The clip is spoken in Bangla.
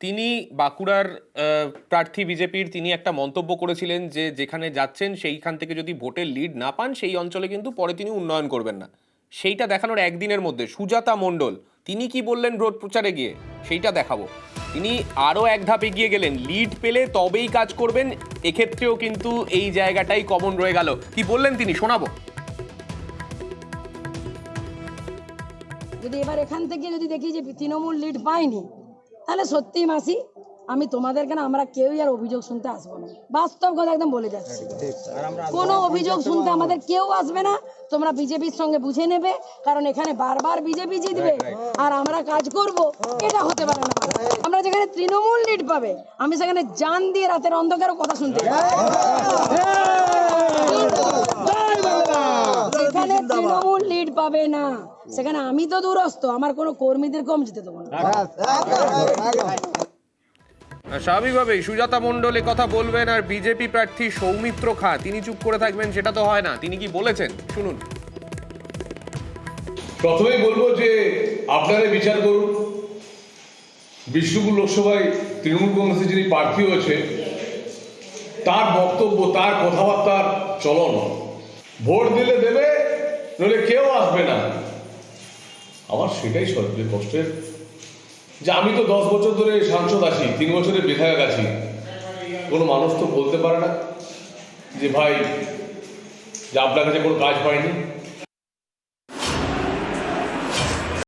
তিনি বাঁকুড়ার প্রার্থী বিজেপির তিনি একটা মন্তব্য করেছিলেন যে যেখানে যাচ্ছেন সেইখান থেকে যদি ভোটের লিড না পান সেই অঞ্চলে কিন্তু পরে তিনি উন্নয়ন করবেন না। সেইটা দেখানোর একদিনের মধ্যে সুজাতা মণ্ডল তিনি কি বললেন ভোট প্রচারে গিয়ে সেইটা দেখাবো। তিনি আরও এক ধাপ এগিয়ে গেলেন, লিড পেলে তবেই কাজ করবেন, এক্ষেত্রেও কিন্তু এই জায়গাটাই কমন রয়ে গেল। কি বললেন তিনি শোনাবো। যদি এবার এখান থেকে যদি দেখি যে তৃণমূল লিড পায়নি, তাহলে সত্যি মাসি আমি তোমাদেরকে না, আমরা কেউই আর অভিযোগ শুনতে আসবো না। বাস্তব কথা একদম বলে যাচ্ছি, কোনো অভিযোগ শুনতে আমাদের কেউ আসবে না। তোমরা বিজেপির সঙ্গে বুঝে নেবে, কারণ এখানে বারবার বিজেপি জিতবে আর আমরা কাজ করব, এটা হতে পারে না। আমরা যেখানে তৃণমূল লিড পাবে আমি সেখানে জান দিয়ে রাতের অন্ধকারও কথা শুনতে যেখানে তৃণমূল লিড পাবে না সেখানে আমি তো দূরস্থ, আমার কোনো কর্মীদের কম যেতে দেবো না। স্বাভাবিকভাবেই সুজাতা মণ্ডল কথা বলবেন আর বিজেপি প্রার্থী সৌমিত্র খাঁ তিনি চুপ করে থাকবেন, সেটা তো হয় না। তিনি কি বলেছেন শুনুন। প্রথমেই বলবো যে আপনারা বিচার করুন, বিষ্ণুপুর লোকসভায় তৃণমূল কংগ্রেসের যিনি প্রার্থী হয়েছে তার বক্তব্য, তার কথাবার্তার চলন, ভোট দিলে দেবে নইলে কেউ আসবে না। আমার সেটাই সবচেয়ে কষ্টের যে আমি তো 10 বছর ধরে সাংসদ আছি, 3 বছরের বিধায়ক আছি, কোনো মানুষ তো বলতে পারে না যে ভাই যে আপনার কাছে কোনো কাজ পায়নি।